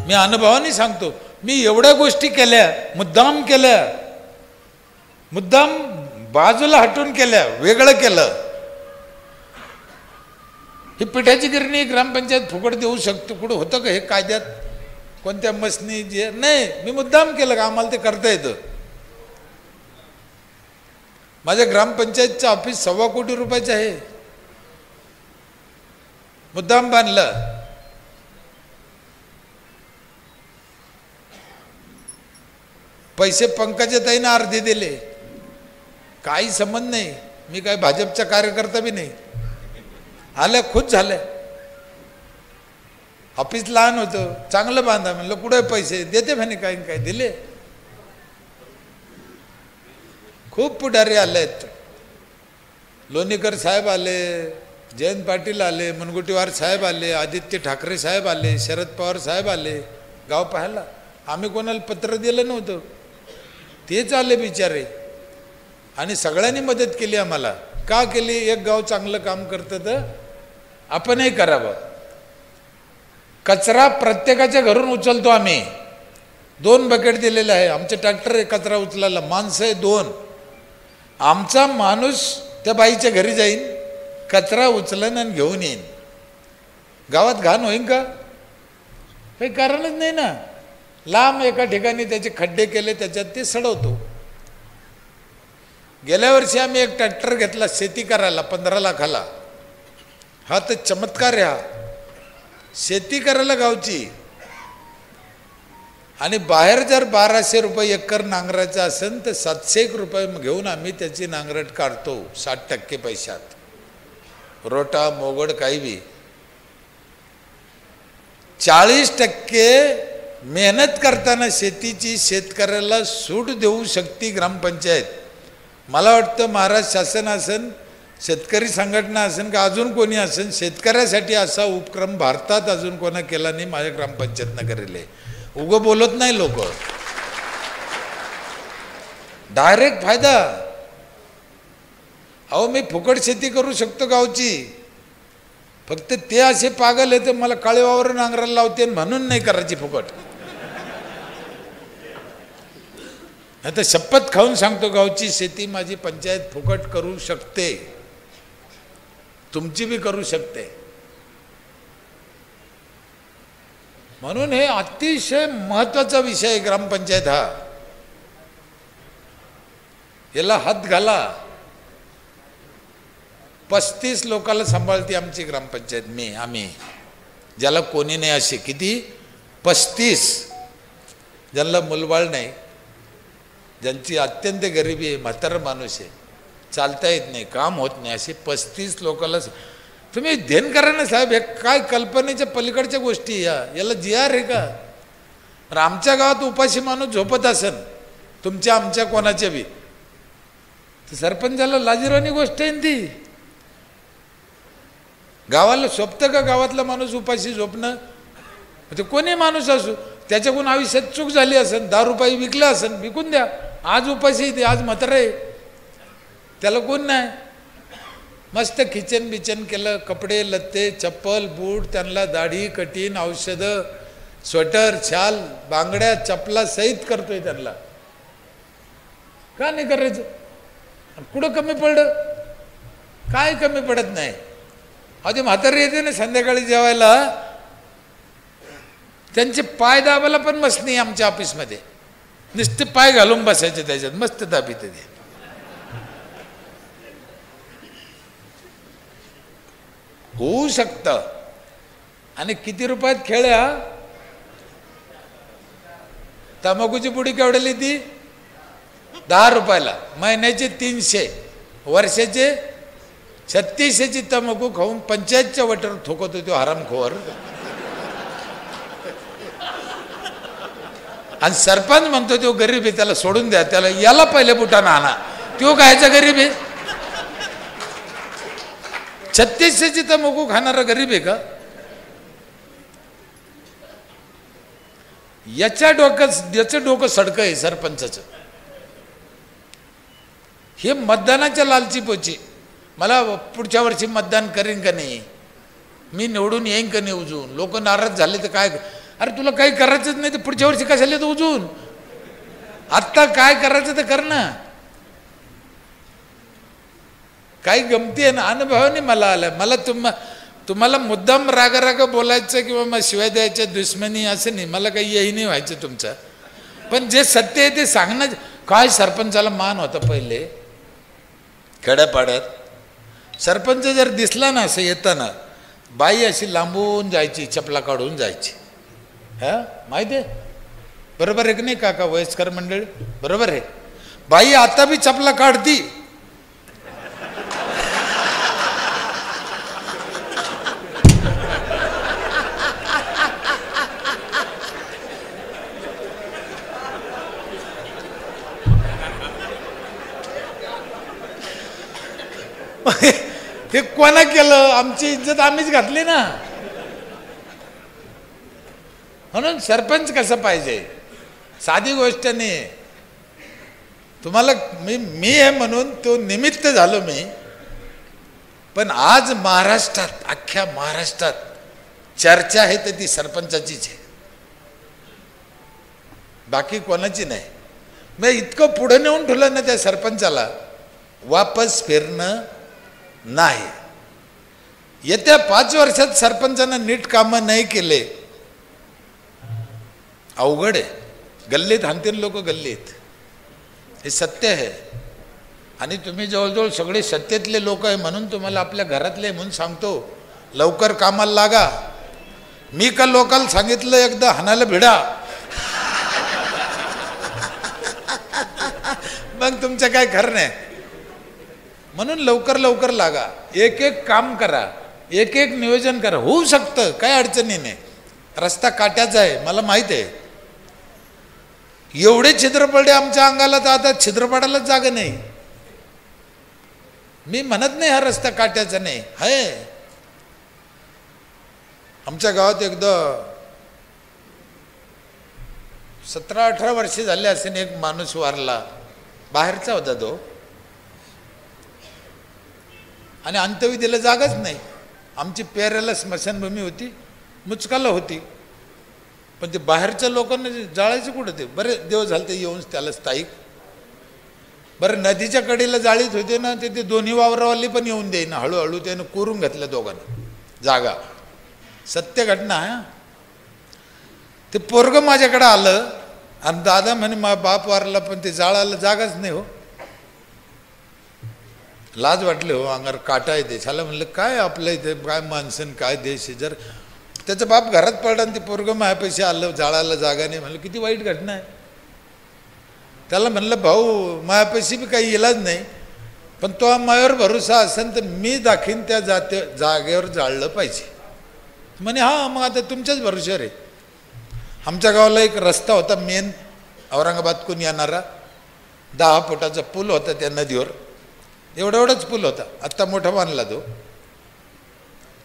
मी अनुभवाने सांगतो, मी एवढ्या गोष्टी केल्या, मुद्दाम केल्या, मुद्दाम बाजूला हटून केल्या, वेगळं केलं. ही पिठाची गिरणी ग्रामपंचायत फुकट देऊ शकतो, कुठं होतं का हे कायद्यात? कोणत्या मसनी जे नाही, मी मुद्दाम केलं का आम्हाला ते करता येतं. माझ्या ग्रामपंचायतचं ऑफिस 1.25 कोटी रुपयाचं आहे, मुद्दाम बांधलं. पैसे पंकजाताईंनी अर्धे दिले, काही संबंध नाही. मी काय भाजपचा कार्यकर्ता बी नाही. आल्या खुश झाल्या. ऑफिस लहान होतं, चांगलं बांधा म्हणलं. कुठे पैसे देते म्हणे, काय काय दिले. खूप पुढारी आले आहेत. लोणीकर साहेब आले, जयंत पाटील आले, मुनगुटीवार साहेब आले, आदित्य ठाकरे साहेब आले, शरद पवार साहेब आले गाव पाहायला. आम्ही कोणाला पत्र दिलं नव्हतं, तेच आले बिचारे. आणि सगळ्यांनी मदत केली आम्हाला. का केली? एक गाव चांगलं काम करतं तर आपणही करावं. कचरा प्रत्येकाच्या घरून उचलतो आम्ही. 2 बकेट दिलेले आहे. आमचे ट्रॅक्टर आहे कचरा उचलायला, माणसं आहे 2. आमचा माणूस त्या बाईच्या घरी जाईन, कचरा उचलन आणि घेऊन येईन. गावात घाण होईन का? काही कारणच नाही ना. लांब एका ठिकाणी त्याचे खड्डे केले, त्याच्यात ते सडवतो. गेल्या वर्षी आम्ही एक ट्रॅक्टर घेतला शेती करायला 15 लाखाला. हा तर चमत्कार आहे. हा शेती करायला गावची. आणि बाहेर जर 1200 रुपये एकर नांगरायचं असेल तर 701 रुपये घेऊन आम्ही त्याची नांगरट काढतो 60% पैशात. रोटा मोगड काही बी. 40% मेहनत करताना शेतीची शेतकऱ्याला सूट देऊ शकते ग्रामपंचायत. मला वाटतं महाराष्ट्र शासन असेल, शेतकरी संघटना असेल का अजून कोणी असेल, शेतकऱ्यासाठी असा उपक्रम भारतात अजून कोणा केला नाही. माझ्या ग्रामपंचायतनं करेले. उगं बोलत नाही लोक, डायरेक्ट फायदा. अहो मी फुकट शेती करू शकतो गावची, फक्त ते असे पागल आहे तर मला काळे वावर नांगराला लावते म्हणून नाही करायची फुकट. नाही तर शपथ खाऊन सांगतो, गावची शेती माझी पंचायत फुकट करू शकते, तुमची बी करू शकते. म्हणून हे अतिशय महत्त्वाचा विषय आहे ग्रामपंचायत हा. याला हात घाला. 35 लोकांना सांभाळते आमची ग्रामपंचायत. आम्ही ज्याला कोणी नाही असे किती 35, ज्यांना मुलबाळ नाही, ज्यांची अत्यंत गरिबी आहे, म्हातारा माणूस आहे, चालता येत नाही, काम होत नाही, असे 35 लोकांना तुम्ही ध्यान करा ना साहेब. हे काय कल्पनेच्या पलीकडच्या गोष्टी याला GR आहे का? पण आमच्या गावात उपाशी माणूस झोपत असेल, तुमच्या आमच्या कोणाच्या बी, तर सरपंचाला लाजिरवाणी गोष्ट आहे ती. गावाला सोपतं का गावातला माणूस उपाशी झोपणं? ते कोणी माणूस असो, त्याच्याकडून आयुष्यात चूक झाली असेल, 10 रुपये विकलं असेल, विकून द्या. आज उपाशी ते, आज म्हातारा आहे, त्याला कोण नाही. मस्त किचन बिचन केलं, कपडे लत्ते चप्पल बूट, त्यांना दाढी कटीन औषधं स्वेटर शाल बांगड्या चपला सहित करतोय त्यांना. का नाही करायचं? कुठं कमी पडलं? काय कमी पडत नाही. आधी म्हातारी येते ना संध्याकाळी जेवायला, त्यांचे पाय दाबायला पण मस्त नाही आमच्या ऑफिसमध्ये. नुसते पाय घालून बसायचे त्याच्यात, मस्त दाबीत ते. होऊ शकतं. आणि किती रुपयात खेळ्या? तंबाखूची पुडी केवढ्याली ती? 10 रुपयाला. महिन्याचे 300, वर्षाचे 3600ची तंबाखू खाऊन पंचायतच्या वटर थोकत होतो हरामखोर. आणि सरपंच म्हणतो तो गरीब आहे, त्याला सोडून द्या, त्याला याला पहिले बुटाना आणा. तो कायचा गरीब आहे? 3600ची तंबाखू खाणारा गरीब आहे का? याचं डोकं सडकं आहे सरपंचाचं. हे मतदानाच्या लालची पोची. मला पुढच्या वर्षी मतदान करीन का नाही, मी निवडून येईन का नाही, उजून लोक नाराज झाले तर काय. अरे तुला काही करायचंच नाही तर पुढच्या वर्षी कशाला येतो उजून? आत्ता काय करायचं तर कर ना. काही गमती आहे ना, अनुभवाने मला आलं. मला तुम्हाला मुद्दाम राग बोलायचं किंवा मग शिवाय द्यायच्या दुश्मनी असं नाही, मला काही यही नाही व्हायचं तुमचं. पण जे सत्य आहे ते सांगणं. काय सरपंचाला मान होता पहिले खेड्यापाड्यात. सरपंच जर दिसला ना असं येताना, बाई अशी लांबून जायची, चपला काढून जायची. हा माहिती आहे? बरोबर आहे की नाही काका, वयस्कर मंडळी? बरोबर आहे. बाई आता बी चपला काढती. हे कोणा केलं? आमची इज्जत आम्हीच घातली ना. म्हणून सरपंच कसं पाहिजे साधी गोष्ट नाही. तुम्हाला मी आहे म्हणून तो निमित्त झालो मी. पण आज महाराष्ट्रात, अख्ख्या महाराष्ट्रात चर्चा आहे तर ती सरपंचाचीच आहे, बाकी कोणाची नाही. मी इतकं पुढे नेऊन ठेवलं ना त्या सरपंचाला, वापस फिरणं नाही. येत्या 5 वर्षात सरपंचानं नीट कामं नाही केले, अवघड आहे. गल्लीत हाणतील लोक, गल्लीत. हे सत्य आहे. आणि तुम्ही जवळजवळ सगळे सत्तेतले लोक आहे म्हणून तुम्हाला आपल्या घरातले म्हणून सांगतो, लवकर कामाला लागा. मी का लोकांना सांगितलं एकदा हाणायला भिडा, मग तुमचं काय खरं नाही. म्हणून लवकर लागा, एक एक काम करा, एक एक नियोजन करा. होऊ शकतं, काय अडचणी नाही. रस्ता काट्याचा आहे, मला माहित आहे. एवढे छिद्र पडले आमच्या अंगाला तर आता छिद्र पडायलाच जागा नाही. मी म्हणत नाही हा रस्ता काट्याचा नाही आहे. आमच्या गावात एकदा 17-18 वर्षे झाले असेल, एक माणूस वारला. बाहेरचा होता तो, आणि अंत्यविधीला जागाच नाही. आमची पेऱ्याला स्मशानभूमी होती, मुचकाला होती, पण ते बाहेरच्या लोकांना जाळायचं कुठं? ते बरेच दिवस झाले ते येऊन त्याला स्थायिक. बरं नदीच्या कडेला जाळीत होते ना, ते दोन्ही वावरावाली पण येऊन देईना. हळूहळू त्यानं कोरून घातलं दोघांना जागा. सत्य घटना आहे. ते पोरगं माझ्याकडे आलं आणि दादा म्हणे मा बाप वारला पण ते जाळायला जागाच नाही हो. लाज वाटले हो, अंगावर काटा येते. त्याला म्हणलं काय आपलं इथे काय माणसं काय देश आहे. जर त्याचा बाप घरात पडला आणि ते पोरगं माझ्यापाशी आलं, जाळायला जागा नाही. म्हणलं किती वाईट घटना आहे. त्याला म्हणलं भाऊ माझ्यापाशी बी काही इलाज नाही, पण तो माझ्यावर भरोसा असेल तर मी दाखीन त्या जागेवर जाळलं पाहिजे. म्हणे हा मग आता तुमच्याच भरोश्यावर आहे. आमच्या गावाला एक रस्ता होता मेन, औरंगाबादकडून येणारा. 10 फुटाचा पूल होता त्या नदीवर. एवढाच पूल होता, आत्ता मोठा बांधला तो.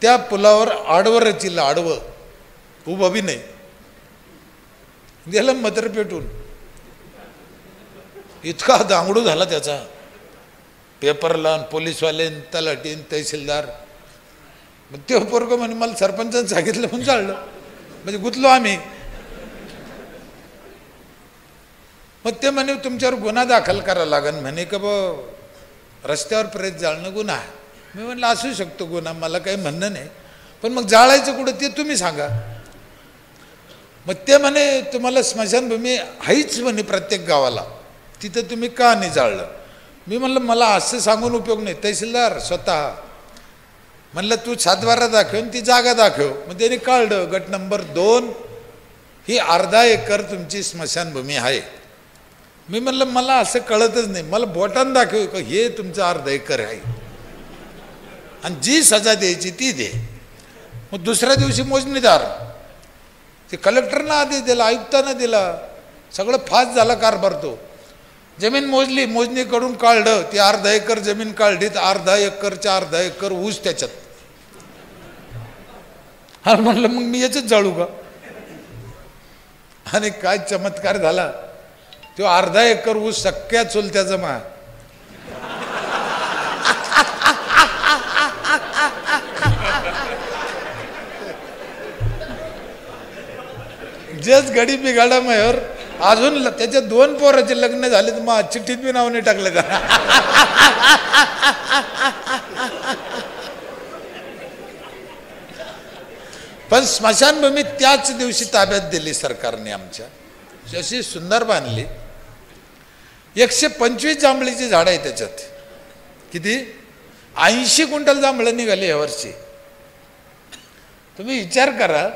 त्या पुलावर आडवं रचिलं, आडवं, उभं बी नाही. गेलं मतर पेटून. इतका दांगडू झाला त्याचा. पेपरला, पोलीसवाले, तलाठी, तहसीलदार. मग ते पोरगं म्हणे मला सरपंचानं सांगितलं म्हणून चाललं. म्हणजे गुंतलो आम्ही. मग ते म्हणे तुमच्यावर गुन्हा दाखल करावा लागेल म्हणे का बा रस्त्यावर प्रेत जाळणं गुन्हा आहे. मी म्हणलं असू शकतो गुन्हा, मला काही म्हणणं नाही, पण मग जाळायचं कुठं ते तुम्ही सांगा. मग ते म्हणे तुम्हाला स्मशानभूमी आहेच म्हणे प्रत्येक गावाला, तिथं तुम्ही का नाही जाळलं. मी म्हणलं मला असं सांगून उपयोग नाही. तहसीलदार स्वतः म्हणलं तू 7-12 दाखव ती जागा दाखव. मग त्याने काढलं गट नंबर 2 ही 1/2 एकर तुमची स्मशानभूमी आहे. मी म्हणलं मला असं कळतच नाही, मला बोटानं दाखव का हे तुमचं 1/2 एकर आहे आणि जी सजा द्यायची ती दे. मग दुसऱ्या दिवशी मोजणीदार ते कलेक्टरना आदेश दिला, आयुक्तांना दिला, सगळं फास्ट झाला कारभार. तो जमीन मोजली, मोजणी करून काढलं, ती 1/2 एकर जमीन काढली तर 1/2 एकरच्या 1/2 एकर ऊस त्याच्यात. हा म्हणलं मग मी याच्यात जाळू का. आणि काय चमत्कार झाला, तो 1/2 एकर ऊस सख्या चुलत्याचा मा. जस गडी बिघाडा मायावर अजून त्याच्या 2 पोराचे लग्न झाले तर मग चिठ्ठीत बी नाव नाही टाकलं का. पण स्मशानभूमी त्याच दिवशी ताब्यात दिली सरकारने आमच्या. अशी सुंदर बांधली. 125 जांभळीची झाडं आहे त्याच्यात. किती? 80 क्विंटल जांभळं निघाली यावर्षी. तुम्ही विचार करा,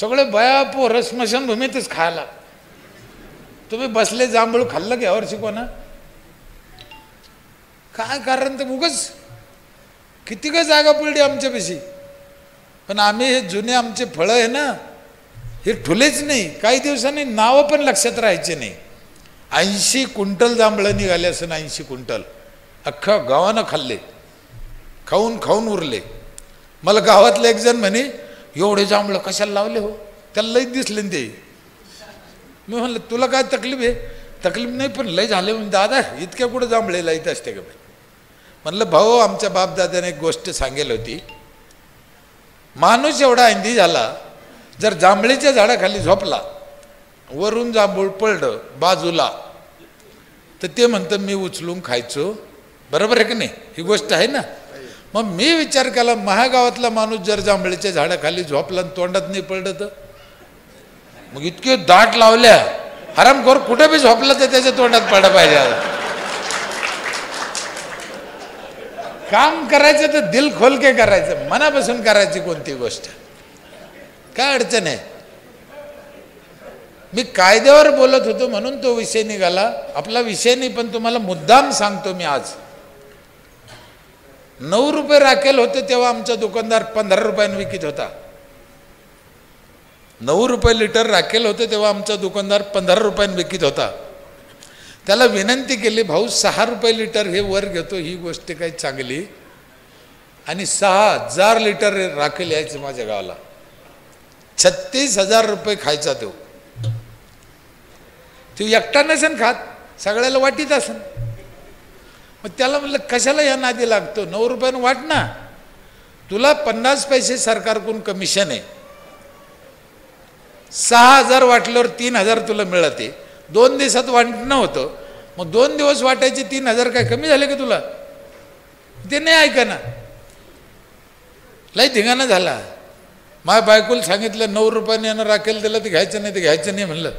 सगळे बया पोरं स्मशानभूमीतच खायला. तुम्ही बसले जांभूळ खाल्लं की यावर्षी कोणा? काय कारण? तर उगाच किती का जागा पडली आमच्यापाशी. पण आम्ही हे जुने आमचे फळं आहे ना, हे ठुलेच नाही. काही दिवसांनी नावं पण लक्षात राहायचे नाही. 80 क्विंटल जांभळं निघाले असं. 80 क्विंटल अख्ख्या गावानं खाल्ले. खाऊन खाऊन उरले. मला गावातले एक जण म्हणे, एवढे जांभळं कशाला लावले हो? त्याला लई दिसले ते. मी म्हणलं तुला काय तकलीफ आहे? तकलीफ नाही, पण लय झाले. म्हणजे दादा इतक्या कुठं जांभळे लाईत असते का? म्हणलं भाऊ, आमच्या बापदादाने एक गोष्ट सांगेल होती. माणूस एवढा आंधी झाला, जर जांभळीच्या झाडाखाली झोपला, वरून जांभूळ पडलं बाजूला, तर ते म्हणतं मी उचलून खायचो. बरोबर आहे की नाही? ही गोष्ट आहे ना. मग मी विचार केला, महागावातला माणूस जर जांभळीच्या झाडाखाली झोपला आणि तोंडात नाही पडलं तर? मग इतके दाट लावल्या, हरामखोर कुठे बी झोपला तर त्याच्या तोंडात पडलं पाहिजे. काम करायचं तर दिल खोल के करायचं, मनापासून करायची कोणती गोष्ट. काय अडचण आहे? मी कायद्यावर बोलत होतो म्हणून तो विषय निघाला. आपला विषय नाही, पण तुम्हाला मुद्दाम सांगतो मी. आज 9 रुपये राखेल होते तेव्हा आमचा दुकानदार 15 रुपयांनी विकत होता. 9 रुपये लिटर राखेल होते तेव्हा आमचा दुकानदार 15 रुपयांनी विकत होता. त्याला विनंती केली, भाऊ 6 रुपये लिटर हे वर घेतो, ही गोष्ट काही चांगली. आणि 6000 लिटर राखेल यायचं माझ्या गावाला. 36,000 रुपये खायचा तो. एकटा नसेन खात, सगळ्याला वाटीत असेल. मग त्याला म्हणलं कशाला या नादी लागतो? 9 रुपयानं वाट ना. तुला 50 पैसे सरकारकडून कमिशन आहे. 6,000 वाटल्यावर 3,000 तुला मिळते. 2 दिवसात वाटणं होतं. मग 2 दिवस वाटायचे 3,000 काय कमी झाले का तुला? ते नाही ऐका ना. लय धिंगाणा झाला. माझ्या बायकोला सांगितलं 9 रुपयाने यानं राखेल दिलं तर घ्यायचं नाही, ते घ्यायचं नाही म्हणलं.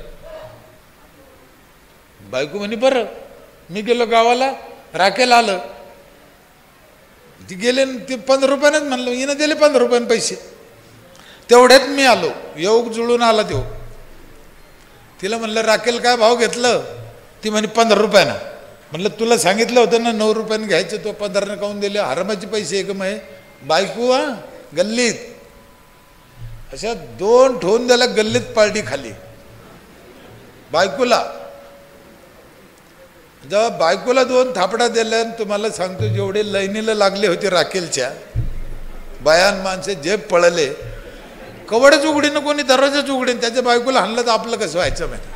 बायको म्हणे बरं. मी गेलो गावाला, राखेल आलं. ती गेले, ते 15 रुपयानेच म्हणलं. हिनं दिले 15 रुपयाने पैसे. तेवढ्यात मी आलो, योग जुळून आला तो. तिला म्हणलं राखेल काय भाव घेतलं? ती म्हणे 15 रुपयानं. म्हणलं तुला सांगितलं होतं ना 9 रुपयाने घ्यायचं, तो 15 काऊन दिले? हरामाचे पैसे एक मग. बायको गल्लीत अशा 2 ठेवून द्याला, गल्लीत पार्टी खाली बायकोला. जेव्हा बायकोला 2 थापडा दिल्या, तुम्हाला सांगतो जेवढे लाईनीला लागले होते राखेलच्या बायान माणसे जे पळले. कवडच उघडीनं, कोणी दरवाजाच उघडीन. त्याच्या बायकोला हाणलं तर आपलं कसं व्हायचं माहिती?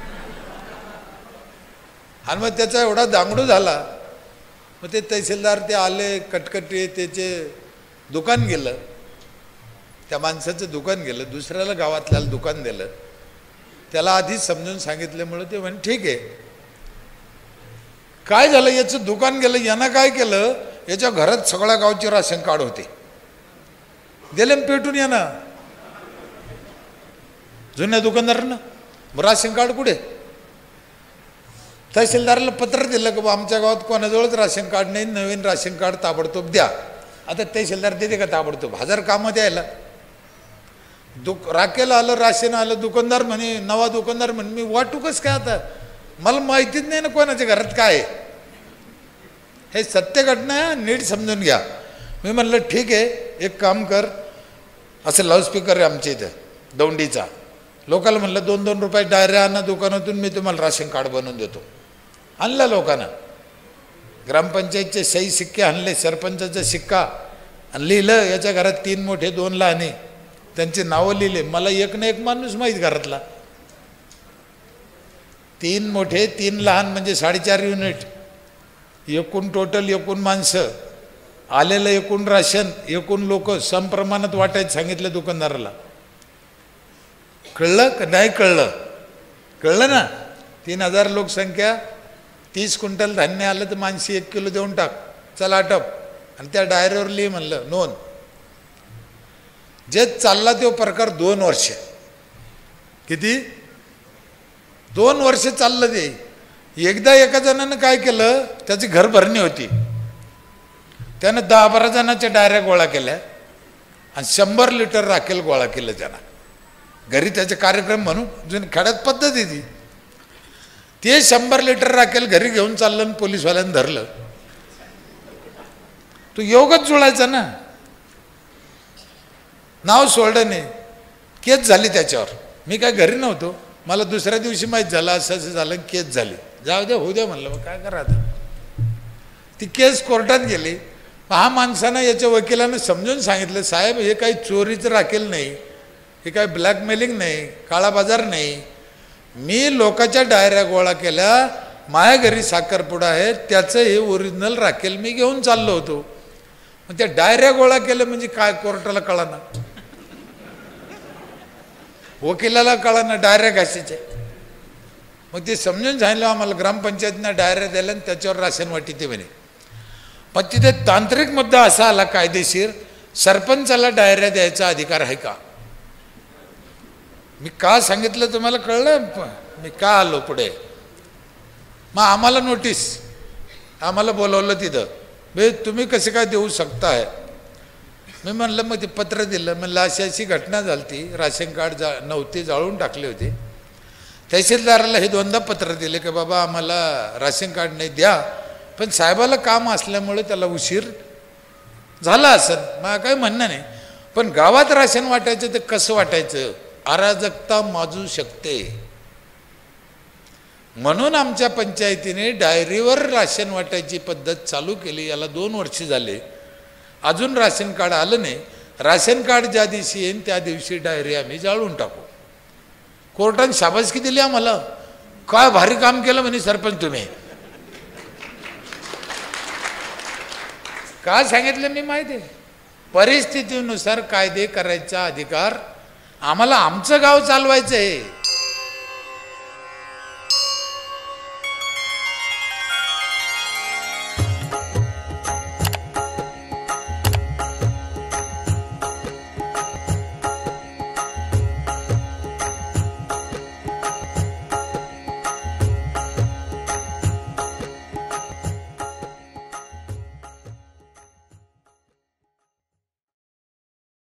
आणि मग त्याचा एवढा दांगडू झाला. मग ते तहसीलदार ते आले, कटकटी. त्याचे दुकान गेलं, त्या माणसाचं दुकान गेलं. दुसऱ्याला गावातल्याला दुकान दिलं. त्याला आधीच समजून सांगितल्यामुळं ते म्हणे ठीक आहे. काय झालं, याचं दुकान गेलं. यानं काय केलं, याच्या घरात सगळ्या गावचे राशन कार्ड होते. दिले पेटून यानं जुन्या दुकानदारांना. राशन कार्ड कुठे? तहसीलदाराला पत्र दिलं की आमच्या गावात कोणाजवळच राशन कार्ड नाही, नवीन राशन कार्ड ताबडतोब द्या. आता तहसीलदार देते का ताबडतोब? 1000 कामं द्यायला. राखेल आलं, राशन आलं. दुकानदार म्हणे, नवा दुकानदार म्हणे मी वाटू कसं काय? आता मला माहितीच नाही ना कोणाच्या घरात काय आहे. हे सत्य घटना आहे, नीट समजून घ्या. मी म्हणलं ठीक आहे, एक काम कर. असं लाऊडस्पीकर आहे आमच्या इथं दौंडीचा. लोकांना म्हणलं 2-2 रुपये डायऱ्या आणा दुकानातून, मी तुम्हाला राशन कार्ड बनवून देतो. आणला लोकांना. ग्रामपंचायतचे सही सिक्के आणले, सरपंचाचा शिक्का आणि लिहिलं याच्या घरात 3 मोठे 2 लहाने. त्यांचे नावं लिहिले. मला एक ना एक माणूस माहीत घरातला. 3 मोठे 3 लहान म्हणजे 4.5 युनिट. एकूण टोटल, एकूण माणसं, आलेलं एकूण राशन, एकूण लोक समप्रमाणात वाटायचं सांगितलं दुकानदाराला. कळलं का नाही कळलं? कळलं ना? 3000 लोकसंख्या, 30 क्विंटल धान्य आलं तर माणशी 1 किलो देऊन टाक, चला आटप. आणि त्या डायरीवर लिहि म्हणलं नोंद. जे चालला तो प्रकार 2 वर्ष. किती? 2 वर्ष चाललं ते. एकदा एका जणानं काय केलं, त्याची घर भरणी होती, त्यानं 10-12 जणांच्या डायऱ्या गोळा केल्या आणि 100 लिटर राखेल गोळा केलं त्यानं घरी. त्याचे कार्यक्रम म्हणून जुनी खेड्यात पद्धत आहे ती. ते 100 लिटर राखेल घरी घेऊन चाललं आणि पोलीसवाल्यानं धरलं. तो योगच जुळायचा ना. नाव सोडलं नाही, केस झाली त्याच्यावर. मी काय घरी नव्हतो, मला दुसऱ्या दिवशी माहीत झालं असं असं झालं, केस झाली. जाऊ द्या होऊ द्या म्हणलं, मग काय करा आता. ती केस कोर्टात गेली. हा माणसानं याच्या वकिलानं समजून सांगितलं, साहेब हे काही चोरीचं राखेल नाही, हे काही ब्लॅकमेलिंग नाही, काळा बाजार नाही. मी लोकांच्या डायऱ्या गोळा केल्या, माझ्या घरी साखरपुडा आहे, त्याचं हे ओरिजिनल राखेल मी घेऊन चाललो होतो. मग त्या डायऱ्या गोळा केलं म्हणजे काय कोर्टाला कळाना, वकिलाला कळाना डायऱ्या घासायच्या. मग ते समजून सांगितलं आम्हाला, ग्रामपंचायतीनं डायऱ्या द्यायला आणि त्याच्यावर राशन वाटी ते म्हणे. पण तिथे तांत्रिक मुद्दा असा आला कायदेशीर, सरपंचाला डायऱ्या द्यायचा अधिकार आहे का? मी का सांगितलं तुम्हाला कळलं? मी का आलो पुढे? मग आम्हाला नोटीस, आम्हाला बोलवलं तिथं, बे तुम्ही कसे काय देऊ शकताय? मी म्हणलं, मग ते पत्र दिलं. म्हणलं अशी अशी घटना झाली ती, राशन कार्ड नव्हते, जाळून टाकले होते. तहसीलदाराला हे 2दा पत्र दिले की बाबा आम्हाला राशन कार्ड नाही द्या, पण साहेबाला काम असल्यामुळे त्याला उशीर झाला असेल, मला काही म्हणणं नाही. पण गावात राशन वाटायचं तर कसं वाटायचं? अराजकता माजू शकते. म्हणून आमच्या पंचायतीने डायरीवर राशन वाटायची पद्धत चालू केली. याला 2 वर्ष झाले, अजून राशन कार्ड आलं नाही. राशन कार्ड ज्या दिवशी येईन त्या दिवशी डायरी आम्ही जाळून टाकू. कोर्टाने शाबासकी दिली आम्हाला, काय भारी काम केलं म्हणे सरपंच तुम्ही. का सांगितलं मी माहिती आहे, परिस्थितीनुसार कायदे करायचा अधिकार आम्हाला, आमचं गाव चालवायचं आहे.